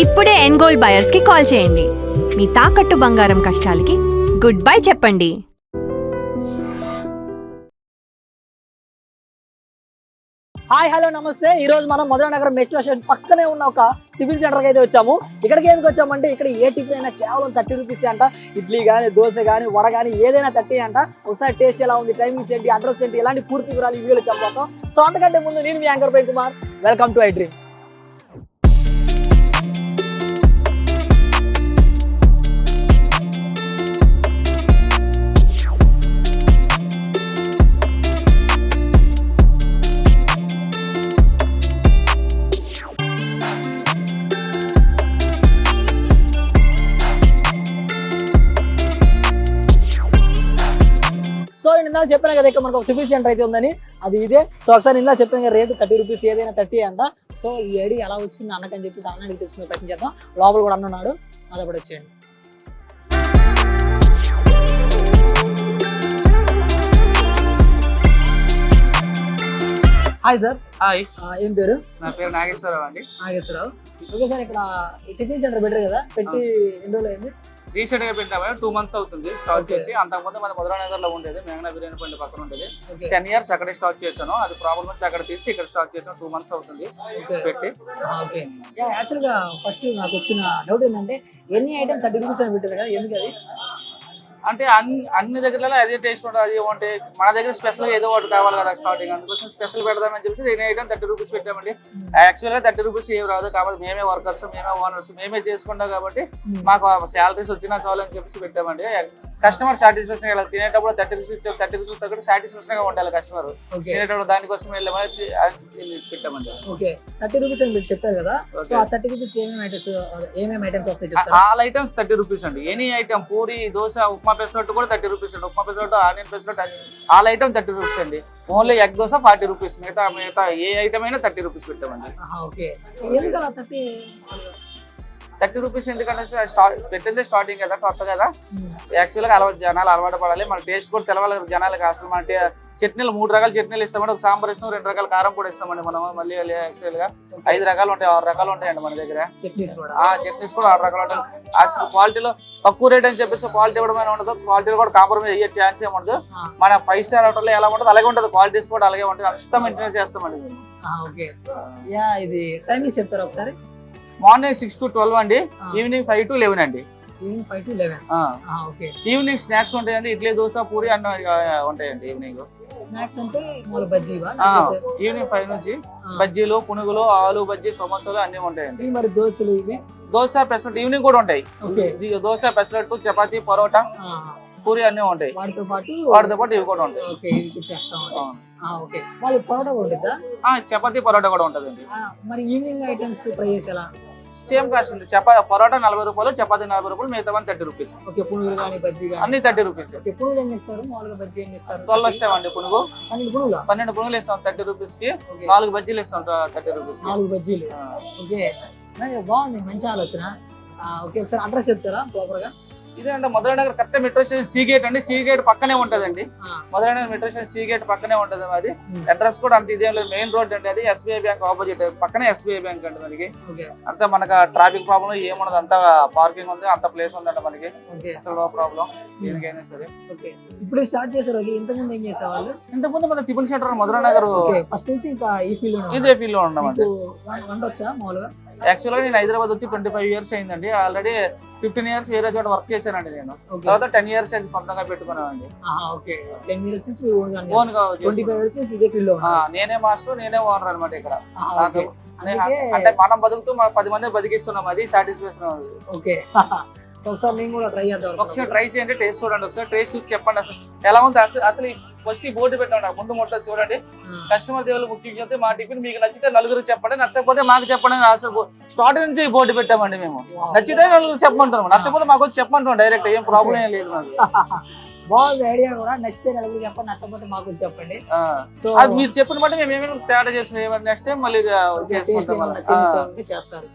ఇప్పుడే ఎన్గోల్డ్ బయర్స్ కి కాల్ చేయండి. మీ తాకట్టు బంగారం కష్టాలకి గుడ్ బై చెప్పండి. హాయ్ హలో నమస్తే. ఈ రోజు మనం మధురానగరం మెట్రో స్టేషన్ పక్కనే ఉన్న ఒక టిఫిన్ సెంటర్కి అయితే వచ్చాము. ఇక్కడికి ఎందుకు వచ్చామంటే ఇక్కడ ఏ టిఫిన్ అయినా కేవలం 30 రూపీస్ అంట. ఇడ్లీ కానీ, దోశ కానీ, వడ కానీ ఏదైనా 30 అంట. ఒకసారి టేస్ట్ ఎలా ఉంది, టైమింగ్స్ ఏంటి, అడ్రస్ ఏంటి, ఇలాంటి పూర్తి వివరాలు ఈ వీడియోలో చెప్పబోతాం. సో అంతకంటే ముందు నేను మీ anchor Prem Kumar. Welcome to iDream. So నేను ఇందాక చెప్పాను కదా ఇక్కడ మనకు ఒక టిఫిన్ సెంటర్ అయితే ఉందని, అది ఇదే. సో ఒకసారి ఇందాక చెప్పాను కదా రేటు 30 రూపీస్, ఏదైనా 30 అంట. సో ఈ ఐడి ఎలా వచ్చింది అన్నకని చెప్పేసి అన్నకి తెలుసుకునే ప్రయత్నం చేద్దాం. లోపల కూడా అన్నాడు, అది కూడా వచ్చేయండి. Hi sir. హాయ్, ఏం పేరు? నా పేరు నాగేశ్వరరావు అండి. నాగేశ్వరరావు. ఓకే సార్, ఇక్కడ టిఫిన్ సెంటర్ పెట్టారు కదా, పెట్టి ఎన్ని రోజులు అయింది? రీసెంట్ గా పెట్టాము, 2 months అవుతుంది స్టార్ట్ చేసి. అంతకుముందు మన మధురానగర్ లో ఉండేది, మేఘనా బిర్యానీ పాయింట్ పక్కన ఉండేది. 10 years అక్కడే స్టార్ట్ చేశాను. అది ప్రాబ్లం వచ్చి అక్కడ తీసి ఇక్కడ స్టార్ట్ చేసాను. 2 months అవుతుంది పెట్టి. ఓకే, యాక్చువల్ గా ఫస్ట్ నాకు వచ్చిన డౌట్ ఏంటంటే ఎన్ని ఐటమ్ 30 రూపీస్ అని పెట్టారు కదా, ఎందుకు అది? అంటే అన్ని దగ్గరలో అదే టేస్ట్ ఉంటుంది. అది అంటే మన దగ్గర స్పెషల్ ఏదో ఒకటి కావాలి కదా స్టార్టింగ్, అందుకోసం స్పెషల్ పెడదామని చెప్పేసి ఎన్ని ఐటమ్ 30 రూపీస్ పెట్టామండి. యాక్చువల్ గా 30 రూపీస్ ఏం రాదు, కాబట్టి మేమే వర్కర్స్, మేమే ఓనర్స్, మేమే చేసుకుంటాం కాబట్టి మాకు శాలరీస్ వచ్చినా చాలు అని చెప్పేసి పెట్టామండి. కస్టమర్ సాటిస్ఫాక్షన్ ఇలా తినేటప్పుడు 30 రూపీస్ తగ్గట్టు సాటిస్ఫాక్షన్ గా ఉండాలి కస్టమర్ తినేటప్పుడు, దానికోసం వెళ్ళమని పెట్టామండి. ఓకే, 30 రూపీస్ అని మీరు చెప్పారు కదా, సో ఆ 30 రూపీస్ ఏమేమి ఐటమ్స్ వస్తాయి చెప్తారా? ఆల్ ఐటమ్స్ 30 రూపీస్ అండి. ఎనీ ఐటమ్, పూరి, దోశ, ఉప్మా పెసరట్టు కూడా 30 రూపీస్ అండి. Upma pesarattu, onion pesarattu, all item 30 rupees అండి. Only egg dosa 40 rupees. మిగతా ఏ ఐటమ్ అయినా 30 రూపీస్ పెట్టామండి. ఓకే, ఎందుకలా 30 రూపీస్ ఎందుకంటే పెట్టిందే స్టార్టింగ్ కదా, కొత్త కదా. యాక్చువల్గా జనాలు అలవాటు పడాలి, మన టేస్ట్ కూడా తెలవాలి కదా జనాలకు. అసలు మన చట్నీలు 3 రకాల చట్నీలు ఇస్తామండి. ఒక సాంబార్ ఇస్తాం, 2 రకాల కారం కూడా ఇస్తామండి మనం. మళ్ళీ యాక్చువల్ గా 5 రకాలు ఉంటాయి, 6 రకాలు ఉంటాయండి మన దగ్గర. చట్నీస్ కూడా 6 రకాలు ఉంటాయి. అసలు క్వాలిటీలో తక్కువ రేట్ అని చెప్పేసి క్వాలిటీ ఇవ్వడమే ఉండదు, క్వాలిటీలో కూడా కాంప్రమైజ్ అయ్యే ఛాన్స్ ఏమి ఉండదు. మన 5 star హోటల్లో ఎలా ఉంటుంది అలాగే ఉంటుంది, క్వాలిటీస్ కూడా అలాగే ఉంటుంది. అంతా మెయింటెనెన్స్ చేస్తామండి మేము. ఓకే, ఇది టైమింగ్ చెప్తారా ఒకసారి? మార్నింగ్ 6 to 12 అండి, ఈవినింగ్ 5 to 11 అండి. Evening 5 to 11. Okay, evening snacks ఉంటాయండి, ఇడ్లీ, దోశ, పూరి అన్న ఉంటాయండి. ఈవినింగ్ స్నాక్స్ అంటే బజ్జీవా? ఈవినింగ్ 5 నుంచి బజ్జీలు, పునుగులు, ఆలు బజ్జీ, సమోసాలు అన్ని ఉంటాయండి. మరి దోశలు ఇవి? దోశ, పెసరట్టు ఈవినింగ్ కూడా ఉంటాయి. దోశ, పెసరట్టు, చపాతీ, పరోటా, పూరి అన్ని ఉంటాయి. వాటితో పాటు ఇవి కూడా ఉంటాయి. ఓకే, వాళ్ళు పరోటా కూడా ఉంటుందా? చపాతీ, పరోటా కూడా ఉంటుందండి. మరి ఈవినింగ్ ఐటమ్స్ ప్రైస్ ఎలా? సేమ్ కాస్ట్ అండి. పరోటా 40 రూపాయలు, చపాతీ 40 రూపాయలు, మిగతా 30 రూపీస్. ఓకే, పునుగులు కానీ బజ్జీ కానీ అన్ని 30 రూపీస్. పునుగులు ఎన్ని ఇస్తారు, మామూలుగా బజ్జీ ఎన్ని ఇస్తారు? 12 ఇస్తామండి పునుగు. 12 పునుగులు ఇస్తాం 30 రూపీస్ కి. 4 బజ్జీలు ఇస్తాం 30 రూపీస్. 4 బజ్జీలు. ఓకే, బాగుంది, మంచి ఆలోచన. ఓకే, ఒకసారి అడ్రస్ చెప్తారా ప్రాపర్ గా? ఇదే అంటే Madhuranagar correct metro station C gate అండి. సి గేట్ పక్కనే ఉంటదండి. Madhuranagar metro station C gate పక్కనే ఉంటది. అది అడ్రస్ కూడా అంత ఇదేం లేదు, మెయిన్ రోడ్ అండి. అది SBI బ్యాంక్ ఆపోజిట్ పక్కనే SBI బ్యాంక్ అండి మనకి. అంతా మనకు ట్రాఫిక్ ప్రాబ్లం ఏమున్నది, అంతా పార్కింగ్ ఉంది, అంత ప్లేస్ ఉందండి మనకి. అసలు నో ప్రాబ్లం దేనికైనా సరే. ఇప్పుడు స్టార్ట్ చేశారు. ఇంతకుముందు ఏం చేసేవాళ్ళు? ఇంతకుముందు మన టిఫిన్ సెంటర్ మధురానగర్ ఫస్ట్ నుంచి ఇంకా ఈ ఫీల్డ్ ఇదే ఫీల్డ్ లో ఉన్నామండి. వంట వచ్చా మామూలుగా? యాక్చువల్గా నేను హైదరాబాద్ వచ్చి 25 years అయిందండి. ఆల్రెడీ 15 years వేరే చోట వర్క్ చేశానండి నేను. తర్వాత 10 years అయితే సొంతంగా పెట్టుకున్నానండి. నేనే మాస్టర్, నేనే ఓనర్ అనమాట ఇక్కడ. అంటే మనం బతుకుతూ 10 మంది బతికిస్తున్నాం, అది సాటిస్ఫాక్షన్. ఓకే, ఒకసారి నేను కూడా ట్రై చేద్దాం. ఒకసారి ట్రై చేయండి, టేస్ట్ చూడండి. ఒకసారి టేస్ట్ చూసి చెప్పండి అసలు ఎలా ఉంది. అసలు ఫస్ట్ ఈ బోర్డు పెట్టండి, ముందు మొట్ట చూడండి. కస్టమర్ దేవుళ్ళు బుకింగ్ చేస్తే మా టిఫిన్ మీకు నచ్చితే నలుగురికి చెప్పండి, నచ్చకపోతే మాకు చెప్పండి. అసలు స్టార్టింగ్ నుంచి ఈ బోర్డు పెట్టామండి మేము. నచ్చితే నలుగురు చెప్పమంటాం, నచ్చకపోతే మాకు వచ్చి చెప్పమంటాం డైరెక్ట్. ఏం ప్రాబ్లం ఏం లేదు మాకు. బాగుంది ఐడియా కూడా. నచ్చితే నలుగురు చెప్పండి, నచ్చకపోతే మాకు చెప్పండి. సో అది మీరు చెప్పిన బట్టి మేము ఏమేమి తేడా చేసిన నెక్స్ట్ టైం మళ్ళీ చేస్తారు.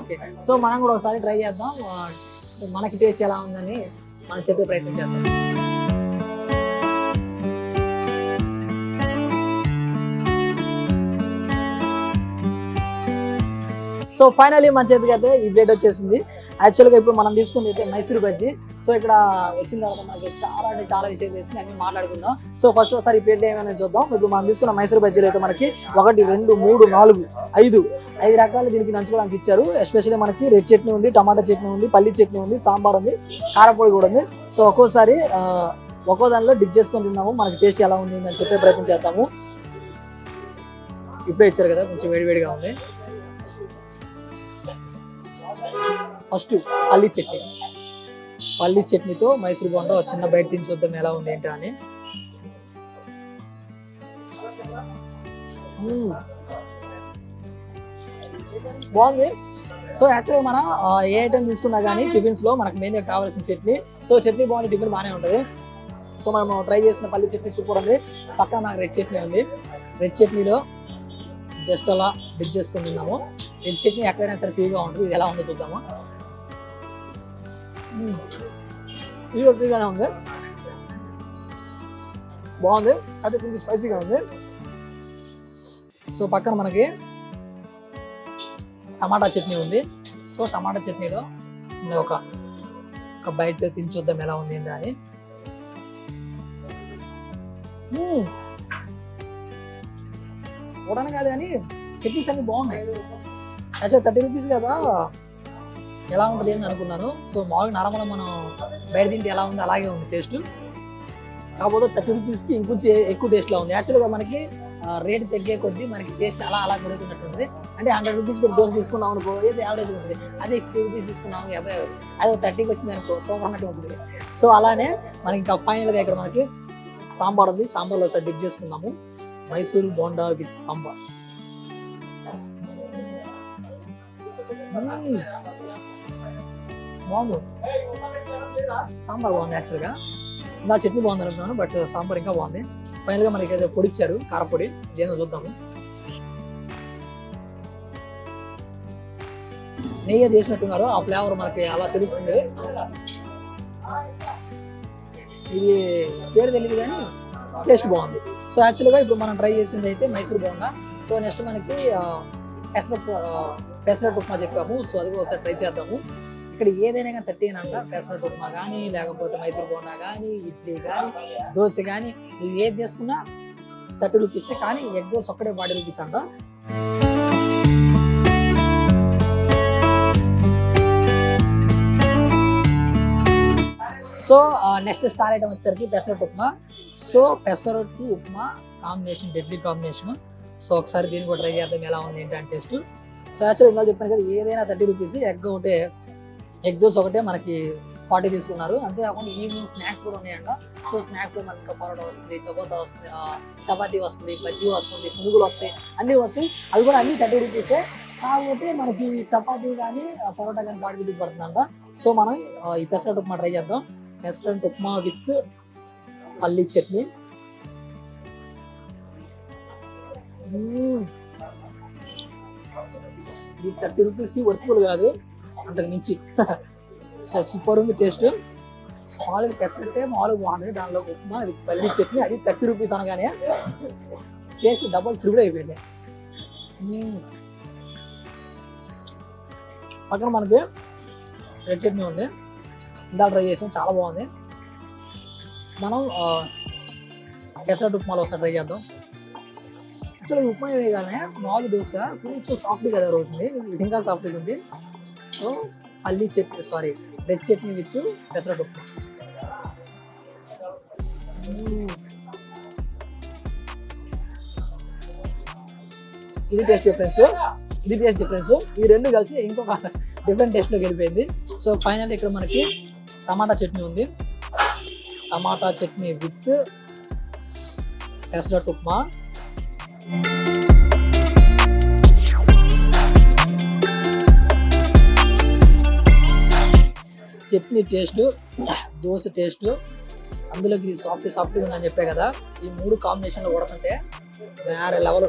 ఓకే, సో మనం కూడా ఒకసారి ట్రై చేద్దాం, మనకి టేస్ట్ ఎలా ఉందని మనం చెప్పే ప్రయత్నం చేద్దాం. సో సో ఫైనల్లీ మన చేతికి అయితే ఈ ప్లేట్ వచ్చేసింది. యాక్చువల్గా ఇప్పుడు మనం తీసుకుంది అయితే మైసూర్ బజ్జీ. సో ఇక్కడ వచ్చిన తర్వాత మనకి చాలా అంటే చాలా విషయాలు తెలిసింది, అన్ని మాట్లాడుకుందాం. సో ఫస్ట్ ఒకసారి ఈ ప్లేట్ ఏమైనా చూద్దాం. ఇప్పుడు మనం తీసుకున్న మైసూర్ బజ్జీలు అయితే మనకి 1 2 3 4 5 రకాలు దీనికి నంచుకోవడానికి ఇచ్చారు. ఎస్పెషల్లీ మనకి రెడ్ చట్నీ ఉంది, టమాటా చట్నీ ఉంది, పల్లి చట్నీ ఉంది, సాంబార్ ఉంది, కారపొడి కూడా ఉంది. సో ఒక్కోసారి ఒక్కో దానిలో డిప్ చేసుకొని తిన్నాము, మనకి టేస్ట్ ఎలా ఉంది అని చెప్పే ప్రయత్నం చేద్దాము. ఇప్పుడే ఇచ్చారు కదా, కొంచెం వేడివేడిగా ఉంది. ఫస్ట్ పల్లి చట్నీతో మైసూర్ బోండా చిన్న బయట తిని చూద్దాం ఎలా ఉంది ఏంటో అని. బాగుంది. సో యాక్చువల్గా మనం ఏ ఐటమ్ తీసుకున్నా కానీ టిఫిన్స్ లో మనకు మెయిన్గా కావాల్సిన చట్నీ. సో చట్నీ బాగుంది, టిఫిన్ బాగానే ఉంటుంది. సో మనం ట్రై చేసిన పల్లి చట్నీ సూపర్ ఉంది. పక్కన నాకు రెడ్ చట్నీ ఉంది. రెడ్ చట్నీలో జస్ట్ అలా డిప్ చేసుకొని తిన్నాము. రెడ్ చట్నీ ఎక్కడైనా సరే తీగా ఉంటుంది. ఇది ఎలా ఉందో చూద్దాము. ఇది తీగానే ఉంది, బాగుంది. అది కొంచెం స్పైసీగా ఉంది. సో పక్కన మనకి టమాటా చట్నీ ఉంది. సో టమాటా చట్నీలో చిన్న ఒక బయట తిని చూద్దాం ఎలా ఉంది అని. చూడను కాదు కానీ చట్నీస్ అన్ని బాగున్నాయి. యాక్చువల్ 30 రూపీస్ కదా, ఎలా ఉంటుంది అని అనుకున్నాను. సో మామూలుగా నార్మల్గా మనం బయట తింటే ఎలా ఉంది అలాగే ఉంది టేస్ట్. కాకపోతే 30 రూపీస్కి ఇంకొంచెం ఎక్కువ టేస్ట్లో ఉంది. యాక్చువల్గా మనకి రేట్ తగ్గే కొద్దీ మనకి టేస్ట్ అలా పెరుగుతున్నట్టుంది. అంటే 100 రూపీస్ పెట్టి దోశ తీసుకున్నాం అనుకో, ఏది యావరేజ్ ఉంటుంది. అదే 50 రూపీస్ తీసుకున్నాము, 50 అదే 30కి వచ్చింది అనుకో, సూపర్ అన్నట్టు ఉంటుంది. సో అలానే మనకి ఇంకా ఫైనల్గా ఇక్కడ మనకి సాంబార్ ఉంది. సాంబార్లో ఒకసారి డిప్ చేసుకుందాము. మైసూర్ బోండా విత్ సాంబార్. బాగుంది, సాంబార్ బాగుంది. యాక్చువల్గా నా చట్నీ బాగుంది అనుకున్నాను, బట్ సాంబార్ ఇంకా బాగుంది. ఫైనల్గా మనకి ఏదో పొడి ఇచ్చారు, కారపొడి. ఏదో చూద్దాము. నెయ్యి చేసినట్టున్నారు, ఆ ఫ్లేవర్ మనకి అలా తెలుస్తుంది. ఇది పేరు తెలియదు కానీ టేస్ట్ బాగుంది. సో యాక్చువల్గా ఇప్పుడు మనం ట్రై చేసింది అయితే మైసూర్ బోండా. సో నెక్స్ట్ మనకి పెసరట్టు ఉప్మా చెప్పాము. సో అది కూడా ఒకసారి ట్రై చేద్దాము. ఇక్కడ ఏదైనా కానీ 30 అంట. పెసరట్టు ఉప్మా కానీ, లేకపోతే మైసూర్ బోండా కానీ, ఇడ్లీ కానీ, దోశ కానీ, నువ్వు ఏది తీసుకున్నా 30 రూపీస్. కానీ ఎగ్ దోశ ఒక్కడే 40 రూపీస్ అంట. సో నెక్స్ట్ స్టార్ ఐటమ్ వచ్చేసరికి pesarattu upma. So pesarattu upma combination deadly combination. So ఒకసారి దీన్ని కూడా ట్రై చేద్దాం ఎలా ఉంది ఏంటంటే టేస్ట్. సో యాక్చువల్ ఇందాక చెప్పాను కదా, ఏదైనా 30 రూపీస్. ఎగ్ దోశ ఒకటే మనకి 40 తీసుకున్నారు. అంతేకాకుండా ఈవినింగ్ స్నాక్స్ కూడా ఉన్నాయంట. సో స్నాక్స్ లో మనకి పరోటా వస్తుంది, చపాతీ వస్తుంది, బజ్జీ వస్తుంది, పునుగులు వస్తాయి, అన్నీ వస్తాయి. అవి కూడా అన్ని 30 రూపీసే. కాకపోతే మనకి చపాతీ కానీ పరోటా కానీ 40 రూపీస్ పడుతుందంట. సో మనం ఈ పెసరట్టు ఉప్మా ట్రై చేద్దాం. పెసరట్టు ఉప్మా విత్ పల్లి చట్నీ. ఇది 30 రూపీస్కి వర్తిబుల్ కాదు, అంతకు మించి. సో సూపర్ ఉంది టేస్ట్. మామూలుగా పెసరట్టే మామూలుగా బాగుంటుంది, దానిలో ఉప్మా విత్ పల్లి చట్నీ. అది 30 రూపీస్ అనగానే టేస్ట్ డబల్ త్రిబుల్ అయిపోయింది. పక్కన మనకి రెడ్ చట్నీ ఉంది, ఇందాక ట్రై చేసాం, చాలా బాగుంది. మనం పెసరట్టు ఉప్మాలో ఒకసారి ట్రై చేద్దాం. యాక్చువల్గా ఉప్మా వేయగానే మామూలు దోశ కొంచెం సాఫ్ట్గా అవుతుంది, ఇది ఇంకా సాఫ్ట్గా ఉంది. సో పల్లి చట్నీ రెడ్ చట్నీ విత్ పెసరట్టు ఉప్మా. ఇది టేస్ట్ డిఫరెన్స్. ఈ రెండు కలిసి ఇంకొక డిఫరెంట్ టేస్ట్లోకి వెళ్ళిపోయింది. సో ఫైనల్ ఇక్కడ మనకి టమాటా చట్నీ ఉంది. Tomato chutney with pesarattu upma. Chutney taste, dosa taste, అందులోకి సాఫ్ట్గా ఉందని చెప్పే కదా. ఈ 3 కాంబినేషన్లో కొడుతుంటే వేరే లెవెల్.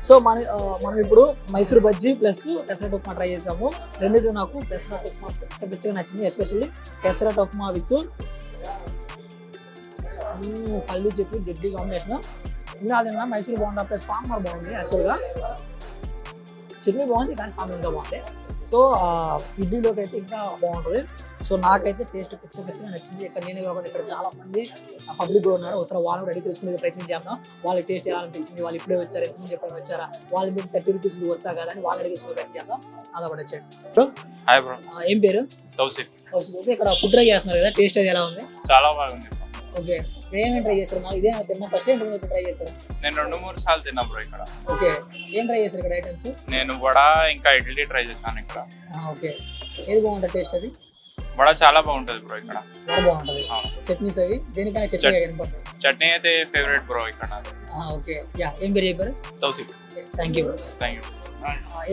సో మనం ఇప్పుడు మైసూర్ బజ్జీ ప్లస్ పెసరట్టు ఉప్మా ట్రై చేసాము. రెండింటిలో నాకు పెసరట్టు ఉప్మా పిచ్చగా నచ్చింది. ఎస్పెషల్లీ పెసరట్టు ఉప్మా విత్ పల్లి చట్నీ డెడ్లీ కాంబినేషన్. ఇంకా అదన్నా మైసూర్ బోండా ప్లస్ సాంబార్ బాగుంది. యాక్చువల్గా చట్నీ బాగుంది కానీ సాంబార్ ఇంకా బాగుంది. సో ఇడ్లీలోకి అయితే ఇంకా బాగుంటుంది. సో నాకైతే టేస్ట్ పిచ్చగా నచ్చింది. ఇక్కడ నేనే కాకుండా ఇక్కడ చాలా మంది పబ్లిక్ ఉన్నారు. ఒకసారి వాళ్ళని కూడా అడిగి తెలుసుకునే ప్రయత్నం చేద్దాం. వాళ్ళ టేస్ట్ ఎలా అనిపించింది, వాళ్ళు ఇప్పుడే వచ్చారు, ఎంతమంది చెప్పారు వచ్చారా, వాళ్ళు మీరు 30 రూపీస్ వచ్చా కదా అని వాళ్ళని అడిగి తెలుసుకునే ప్రయత్నం చేద్దాం. అదొకటి వచ్చాడు. బ్రో హాయ్ బ్రో, ఏం పేరు? కౌశిక్. ఇక్కడ ఫుడ్ ట్రై చేస్తున్నారు కదా, టేస్ట్ అది ఎలా ఉంది? చాలా బాగుంది. ఓకే, ఏమేమి ట్రై చేస్తారు? నాకు ఇదే తిన్నా ఫస్ట్ టైం ట్రై చేస్తారు. నేను 2-3 సార్లు తిన్నా బ్రో ఇక్కడ. ఓకే, ఏం ట్రై చేస్తారు ఇక్కడ ఐటమ్స్? నేను వడ ఇంకా ఇడ్లీ ట్రై చేశాను ఇక్కడ. ఓకే, ఏది బాగుంటుంది టేస్ట్? అది వడ చాలా బాగుంటది బ్రో ఇక్కడ. వడ బాగుంటుంది. చట్నీస్ అవి దేనికైనా చట్నీ చట్నీ అయితే ఫేవరెట్ బ్రో ఇక్కడ. ఓకే, యా, ఏం పేరు చెప్పారు? Kaushik. Thank you. Thank you.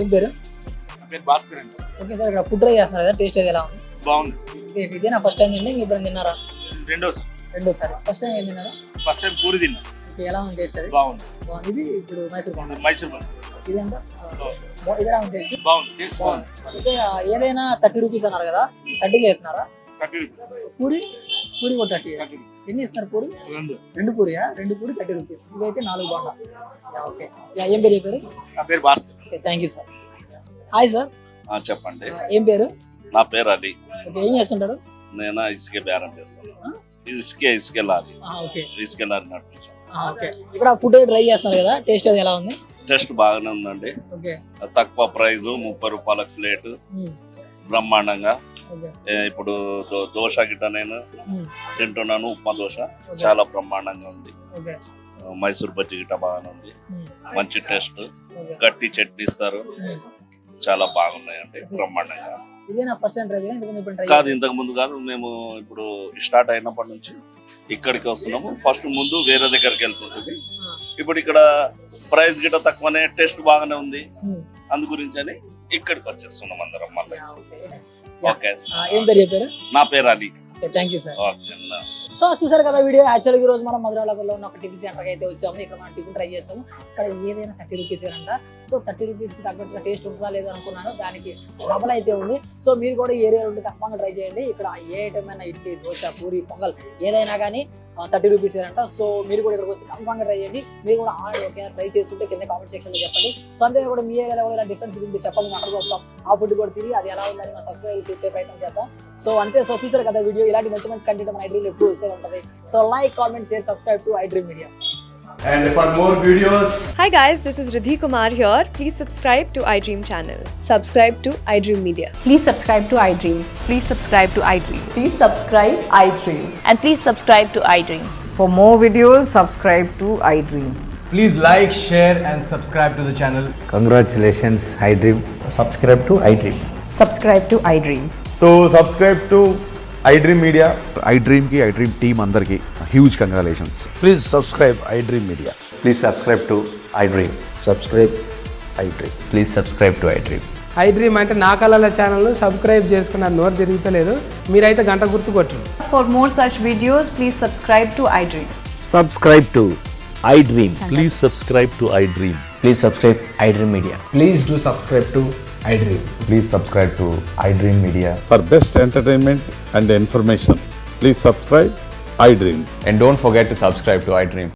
ఏం పేరు? పేరు భాస్కర్ అండి. ఓకే సార్, ఇక్కడ ఫుడ్ ట్రై చేస్తున్నారు కదా, టేస్ట్ అది ఎలా ఉంది? బాగుంది. ఇదే నా ఫస్ట్ టైం తింటే ఇప్పుడు తిన్నారా? రెండోసారి. ఫస్ట్ టైం ఏం తిన్నారా? ఫస్ట్ టైం పూరి తిన్నా. ఓకే, ఎలా ఉంది టేస్ట్? అది బాగుంది. ఇది ఇప్పుడు మైసూర్ బాగుంది. మైసూర్ ఇది ఎంత? ఇది ఎలా ఉంది టేస్ట్? బాగుంది. టేస్ట్ బాగుంది. ఓకే, ఏదైనా 30 రూపీస్ అన్నారు కదా, 30 చేస్తున్నారా? పూరి కూడా 30. ఎన్ని ఇస్తున్నారు పూరి? 2 పూరియా? 2 పూరి 30 రూపీస్. ఇవైతే 4 బాగుందా? ఓకే, ఏం పేరు చెప్పారు? నా పేరు Bhaskar. Okay, thank you sir. Hi sir, చెప్పండి. ఏం పేరు? నా పేరు అలీ. ఓకే, ఏం చేస్తుంటారు? నేను ఇసుక బేరం చేస్తాను. ఇసుక లారీ. ఓకే, ఇసుక లారీ నడిపిస్తాను. ఓకే, ఇక్కడ ఫుడ్ ట్రై చేస్తున్నారు కదా, టేస్ట్ అది ఎలా ఉంది? టేస్ట్ బాగానే ఉందండి. ఓకే, తక్కువ ప్రైజ్, 30 రూపాయల ప్లేట్, బ్రహ్మాండంగా. ఇప్పుడు దోశ గిట్ట నేను తింటున్నాను, ఉప్మా దోశ చాలా బ్రహ్మాండంగా ఉంది. మైసూర్ బజ్జీ గిట్ట బాగానే ఉంది, మంచి టేస్ట్, గట్టి చట్నీ ఇస్తారు, చాలా బాగున్నాయండి, బ్రహ్మాండంగా. కాదు, ఇంతకు ముందు కాదు, మేము ఇప్పుడు స్టార్ట్ అయినప్పటి నుంచి ఇక్కడికి వస్తున్నాము. ఫస్ట్ ముందు వేరే దగ్గరికి వెళ్తుంటుంది, ఇప్పుడు ఇక్కడ ప్రైస్ గిట్ట తక్కువనే, టేస్ట్ బాగానే ఉంది, అందు గురించి అని ఇక్కడికి వచ్చేస్తున్నాం అందరం మళ్ళీ. ఓకే, ఏం పేరు చెప్పారు? నా పేరు Ali. Thank you sir. So చూసారు కదా వీడియో. యాక్చువల్గా ఈ రోజు మనం మధురాలో ఉన్న ఒక టిఫిన్ సెంటర్కి అయితే వచ్చాము. ఇక్కడ మనం టిఫిన్ ట్రై చేస్తాము. ఇక్కడ ఏదైనా 30 రూపీస్ అంట. సో 30 రూపీస్కి తగ్గట్టుగా టేస్ట్ ఉంటుందా లేదా అనుకున్నాను, దానికి డబల్ అయితే ఉంది. సో మీరు కూడా ఈ ఏరియాలో ఉంటే తప్పకుండా ట్రై చేయండి. ఇక్కడ ఏ ఐటమ్ అయినా ఇడ్లీ, దోశ, పూరి, పొంగల్ ఏదైనా కానీ 30 రూపీస్ అంట. సో మీరు కూడా ఇక్కడికి వస్తే కన్ఫామ్గా ట్రై చేయండి. మీరు కూడా ఓకే ట్రై చేస్తుంటే కింద కామెంట్ సెక్షన్లో చెప్పండి. సో అంతే కూడా మీ ఏరియాలో కూడా డిఫరెంట్ ఫుడ్ ఉంటే చెప్పండి, అక్కడికి వస్తాం, ఆ ఫుడ్ కూడా తిరిగి అది ఎలా ఉందని మా సబ్స్క్రైబ్ చెప్పే ప్రయత్నం చేద్దాం. సో అంతే. సో చూసారు కదా వీడియో, ఇలాంటి మంచి మంచి కంటెంట్ మన iDream ఎప్పుడు వస్తూ ఉంటుంది. So like, comment, share, subscribe to iDream Media. And for more videos, Hi guys, this is Riddhi Kumar here. Please subscribe to iDream channel. Subscribe to iDream Media. Please subscribe to iDream. Please subscribe to iDream. Please subscribe iDream. And please subscribe to iDream. For more videos, subscribe to iDream. please like, share and subscribe to the channel. Congratulations, iDream. Subscribe to iDream. Subscribe to iDream. So subscribe to iDream Media. iDream ki iDream team andarki huge congratulations. Please subscribe iDream Media. Please subscribe to iDream. Subscribe iDream. Please subscribe to iDream. iDream అంటే నా కళల channel subscribe చేసుకున్న నోరు తిరుగుతలేదు, మీరైతే గంట గుర్తు కొట్టండి. For more such videos, please subscribe to iDream. Subscribe to iDream. Please subscribe to iDream. Please subscribe iDream Media. Please do subscribe to iDream. Please subscribe to iDream Media. For best entertainment and information, please subscribe iDream. And don't forget to subscribe to iDream.